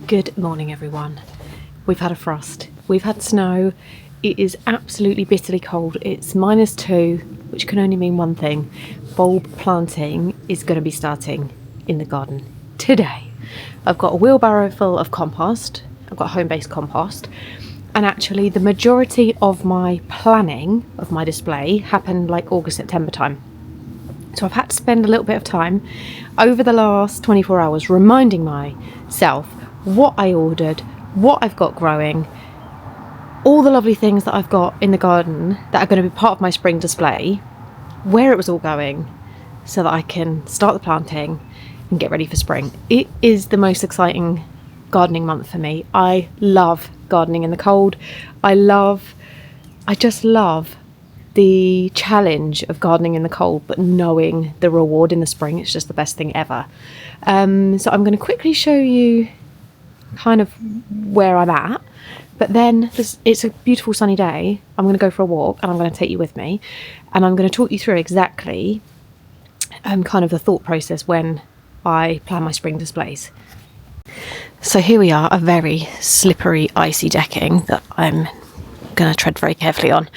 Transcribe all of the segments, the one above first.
Good morning, everyone. We've had a frost, we've had snow, it is absolutely bitterly cold. It's -2, which can only mean one thing: bulb planting is going to be starting in the garden today. I've got a wheelbarrow full of compost, I've got home-based compost, and actually the majority of my planning of my display happened like August, September time. So I've had to spend a little bit of time over the last 24 hours reminding myself what I ordered, what I've got growing, all the lovely things that I've got in the garden that are going to be part of my spring display, where it was all going, so that I can start the planting and get ready for spring. It is the most exciting gardening month for me. I love gardening in the cold. I just love the challenge of gardening in the cold, but knowing the reward in the spring. It's just the best thing ever. So I'm going to quickly show you kind of where I'm at, but then it's a beautiful sunny day. I'm going to go for a walk and I'm going to take you with me, and I'm going to talk you through exactly kind of the thought process when I plan my spring displays. So here we are, a very slippery, icy decking that I'm going to tread very carefully on.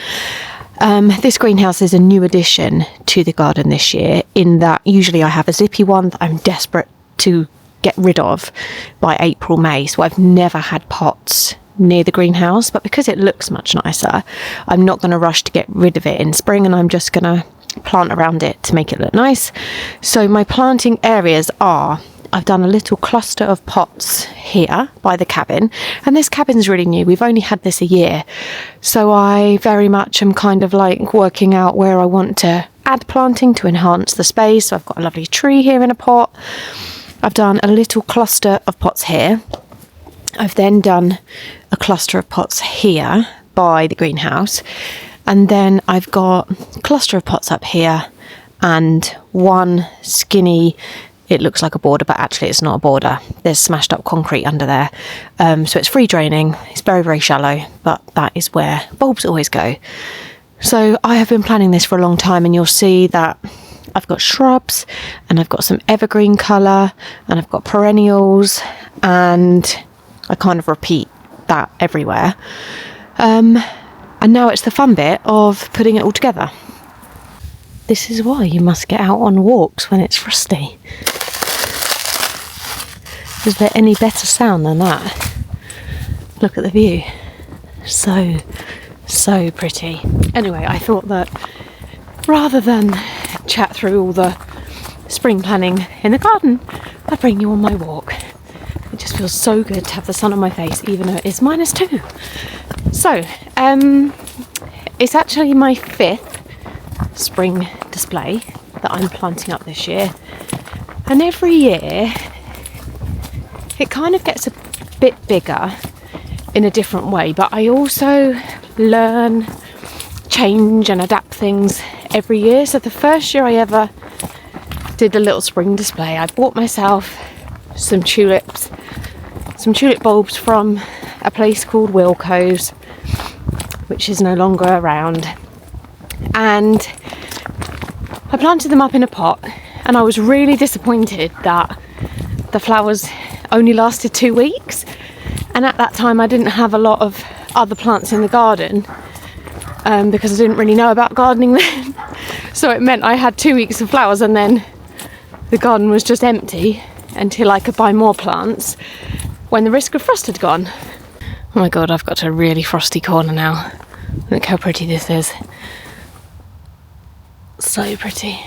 This greenhouse is a new addition to the garden this year, in that usually I have a zippy one that I'm desperate to get rid of by April, May. So I've never had pots near the greenhouse, but because it looks much nicer, I'm not going to rush to get rid of it in spring, and I'm just going to plant around it to make it look nice. So my planting areas are, I've done a little cluster of pots here by the cabin, and this cabin's really new. We've only had this a year, so I very much am kind of like working out where I want to add planting to enhance the space. So I've got a lovely tree here in a pot. I've done a little cluster of pots here. I've then done a cluster of pots here by the greenhouse, and then I've got a cluster of pots up here and one skinny, it looks like a border, but actually it's not a border. There's smashed up concrete under there. So it's free draining. It's very, very shallow, but that is where bulbs always go. So I have been planning this for a long time, and you'll see that I've got shrubs, and I've got some evergreen colour, and I've got perennials, and I kind of repeat that everywhere. And now it's the fun bit of putting it all together. This is why you must get out on walks when it's frosty. Is there any better sound than that? Look at the view. So pretty. Anyway, I thought that rather than chat through all the spring planning in the garden, I'd bring you on my walk. It just feels so good to have the sun on my face, even though it is -2. So, it's actually my 5th spring display that I'm planting up this year, and every year it kind of gets a bit bigger in a different way, but I also learn, change and adapt things every year. So the first year I ever did a little spring display, I bought myself some tulip bulbs from a place called Wilko's, which is no longer around, and I planted them up in a pot, and I was really disappointed that the flowers only lasted 2 weeks, and at that time I didn't have a lot of other plants in the garden, because I didn't really know about gardening then. So it meant I had 2 weeks of flowers, and then the garden was just empty until I could buy more plants when the risk of frost had gone. Oh my god, I've got to a really frosty corner now. Look how pretty this is. So pretty.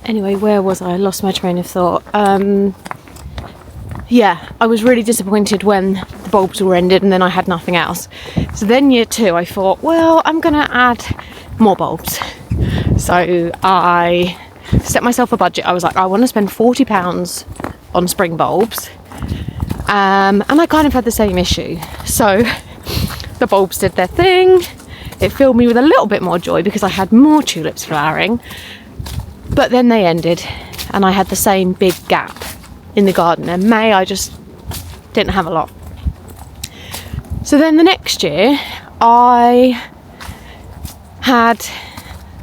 Anyway, where was I? I lost my train of thought. Yeah, I was really disappointed when the bulbs were ended and then I had nothing else. So then year 2, I thought, well, I'm going to add more bulbs. So I set myself a budget. I was like, I want to spend £40 on spring bulbs. And I kind of had the same issue. So the bulbs did their thing. It filled me with a little bit more joy because I had more tulips flowering. But then they ended and I had the same big gap in the garden. In May, I just didn't have a lot. So then the next year, I had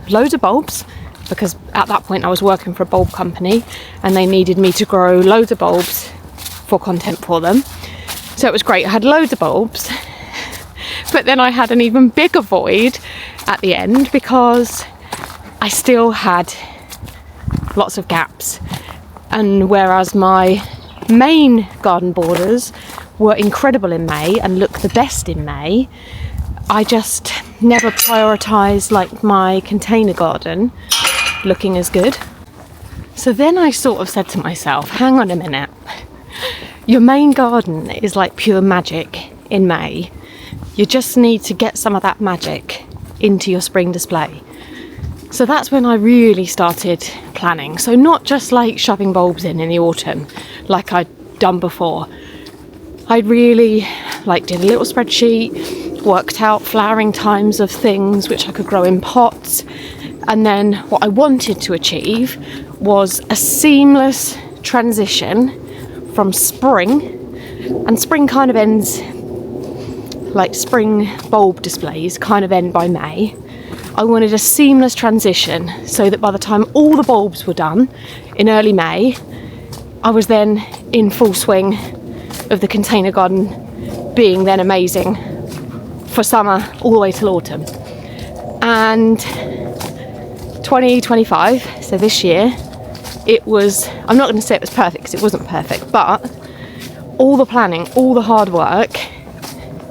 loads of bulbs, because at that point I was working for a bulb company and they needed me to grow loads of bulbs for content for them. So it was great. I had loads of bulbs, but then I had an even bigger void at the end because I still had lots of gaps. And whereas my main garden borders were incredible in May and look the best in May, I just never prioritised like my container garden looking as good. So then I sort of said to myself, hang on a minute, your main garden is like pure magic in May. You just need to get some of that magic into your spring display. So that's when I really started planning. So not just like shoving bulbs in the autumn like I'd done before. I really did a little spreadsheet, worked out flowering times of things which I could grow in pots, and then what I wanted to achieve was a seamless transition from spring, and spring kind of ends, like spring bulb displays kind of end by May. I wanted a seamless transition so that by the time all the bulbs were done in early May, I was then in full swing of the container garden being then amazing for summer all the way till autumn. And 2025, so this year, it was, I'm not going to say it was perfect because it wasn't perfect, but all the planning, all the hard work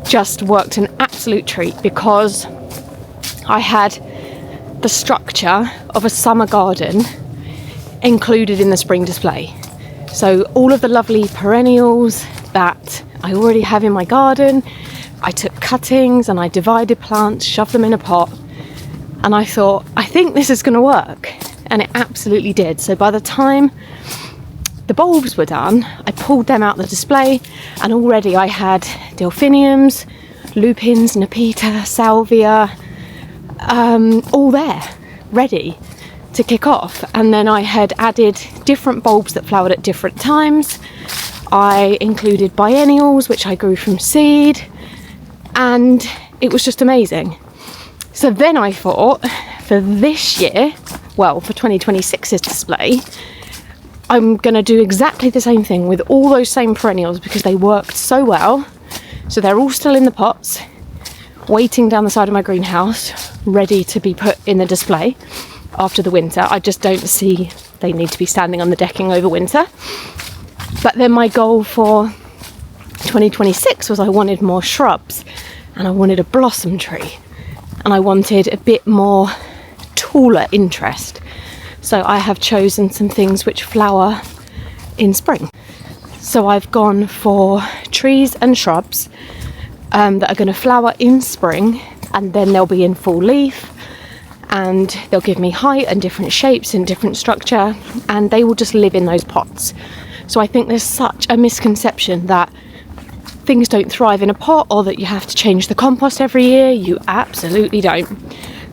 just worked an absolute treat because I had the structure of a summer garden included in the spring display. So all of the lovely perennials that I already have in my garden, I took cuttings and I divided plants, shoved them in a pot, and I thought, I think this is going to work. And it absolutely did. So by the time the bulbs were done, I pulled them out the display, and already I had delphiniums, lupins, nepeta, salvia, all there, ready to kick off. And then I had added different bulbs that flowered at different times. I included biennials, which I grew from seed, and it was just amazing. So then I thought, for this year, well, for 2026's display, I'm going to do exactly the same thing with all those same perennials because they worked so well. So they're all still in the pots, waiting down the side of my greenhouse, ready to be put in the display after the winter. I just don't see they need to be standing on the decking over winter. But then my goal for 2026 was I wanted more shrubs, and I wanted a blossom tree, and I wanted a bit more taller interest. So I have chosen some things which flower in spring. So I've gone for trees and shrubs that are going to flower in spring, and then they'll be in full leaf, and they'll give me height and different shapes and different structure, and they will just live in those pots. So I think there's such a misconception that things don't thrive in a pot or that you have to change the compost every year. You absolutely don't.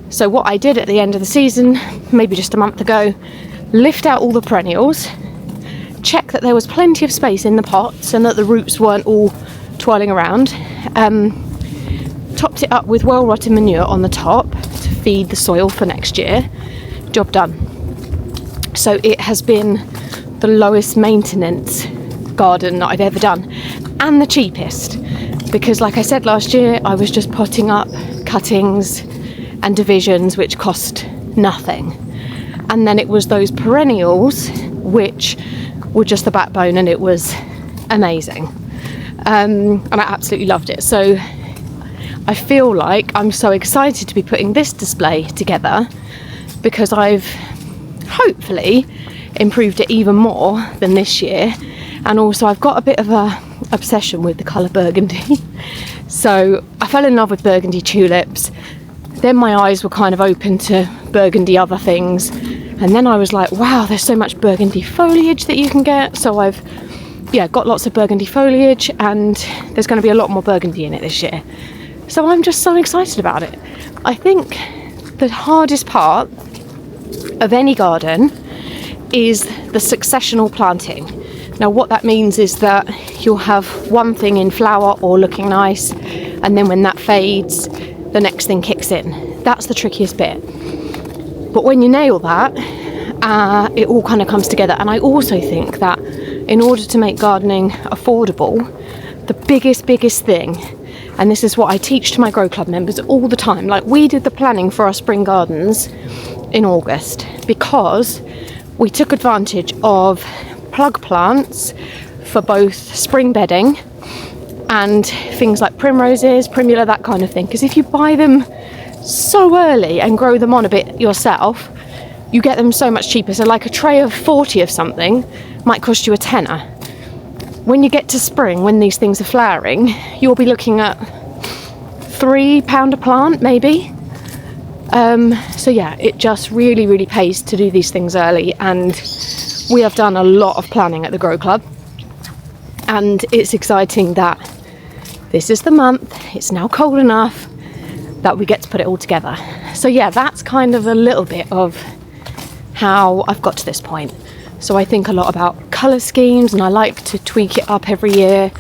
So what I did at the end of the season, maybe just a month ago, lift out all the perennials, check that there was plenty of space in the pots and that the roots weren't all twirling around, topped it up with well-rotted manure on the top to feed the soil for next year. Job done. So it has been the lowest maintenance garden that I've ever done, and the cheapest, because like I said last year, I was just potting up cuttings and divisions which cost nothing, and then it was those perennials which were just the backbone, and it was amazing, and I absolutely loved it. So I feel like I'm so excited to be putting this display together because I've hopefully improved it even more than this year, and also I've got a bit of a obsession with the colour burgundy. So I fell in love with burgundy tulips, then my eyes were kind of open to burgundy other things, and then I was like, wow, there's so much burgundy foliage that you can get. So I've got lots of burgundy foliage, and there's going to be a lot more burgundy in it this year. So I'm just so excited about it. I think the hardest part of any garden is the successional planting. Now what that means is that you'll have one thing in flower or looking nice, and then when that fades, the next thing kicks in. That's the trickiest bit. But when you nail that, it all kind of comes together. And I also think that in order to make gardening affordable, the biggest thing, and this is what I teach to my Grow Club members all the time, like we did the planning for our spring gardens in August because we took advantage of plug plants for both spring bedding and things like primroses, primula, that kind of thing. Because if you buy them so early and grow them on a bit yourself, you get them so much cheaper. So like a tray of 40 of something might cost you a tenner. When you get to spring, when these things are flowering, you'll be looking at £3 a plant maybe. So yeah, it just really pays to do these things early, and we have done a lot of planning at the Grow Club, and it's exciting that this is the month, it's now cold enough that we get to put it all together. So yeah, that's kind of a little bit of how I've got to this point. So I think a lot about colour schemes, and I like to tweak it up every year.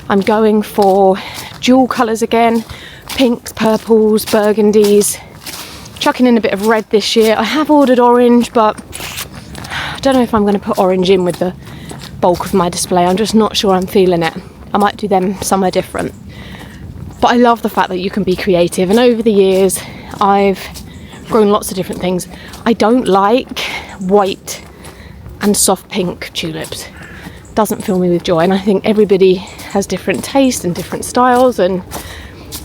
I'm going for dual colours again, pinks, purples, burgundies, chucking in a bit of red this year. I have ordered orange, but I don't know if I'm going to put orange in with the bulk of my display. I'm just not sure I'm feeling it. I might do them somewhere different. But I love the fact that you can be creative, and over the years I've grown lots of different things. I don't like white and soft pink tulips. Doesn't fill me with joy, and I think everybody has different taste and different styles, and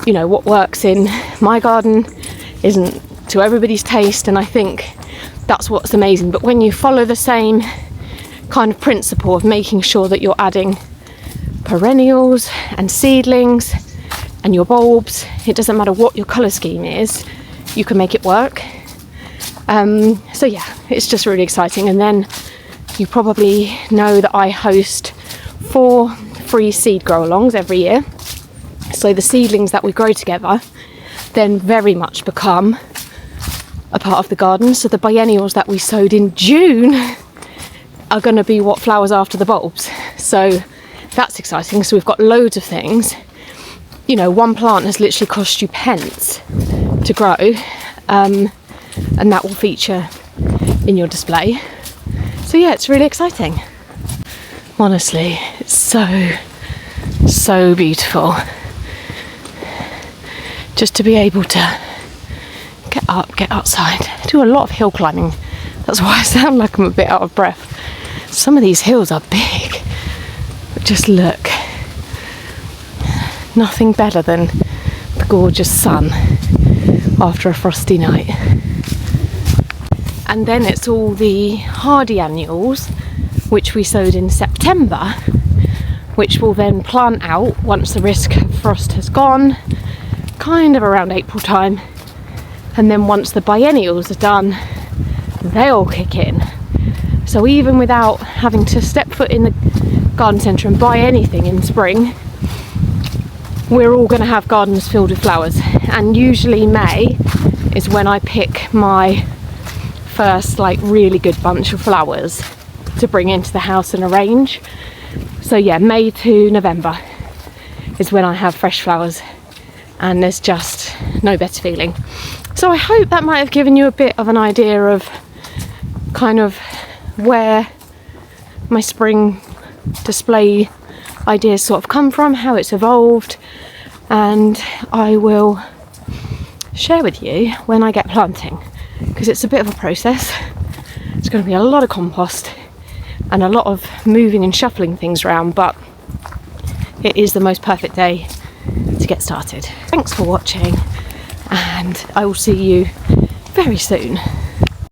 you know, what works in my garden isn't to everybody's taste, and I think that's what's amazing. But when you follow the same kind of principle of making sure that you're adding perennials and seedlings and your bulbs, it doesn't matter what your colour scheme is, you can make it work. So yeah, it's just really exciting. And then you probably know that I host 4 free seed grow alongs every year. So the seedlings that we grow together then very much become a part of the garden. So the biennials that we sowed in June are going to be what flowers after the bulbs. So that's exciting. So we've got loads of things. You know, one plant has literally cost you pence to grow, and that will feature in your display. So yeah, it's really exciting. Honestly, it's so beautiful just to be able to get up, get outside. I do a lot of hill climbing. That's why I sound like I'm a bit out of breath. Some of these hills are big, but just look. Nothing better than the gorgeous sun after a frosty night. And then it's all the hardy annuals, which we sowed in September, which will then plant out once the risk of frost has gone, kind of around April time. And then once the biennials are done, they'll kick in. So even without having to step foot in the garden centre and buy anything in spring, we're all going to have gardens filled with flowers. And usually May is when I pick my first like really good bunch of flowers to bring into the house and arrange. So yeah, May to November is when I have fresh flowers, and there's just no better feeling. So I hope that might have given you a bit of an idea of kind of where my spring display ideas sort of come from, how it's evolved, and I will share with you when I get planting, because it's a bit of a process. It's going to be a lot of compost and a lot of moving and shuffling things around, but it is the most perfect day to get started. Thanks for watching, and I will see you very soon.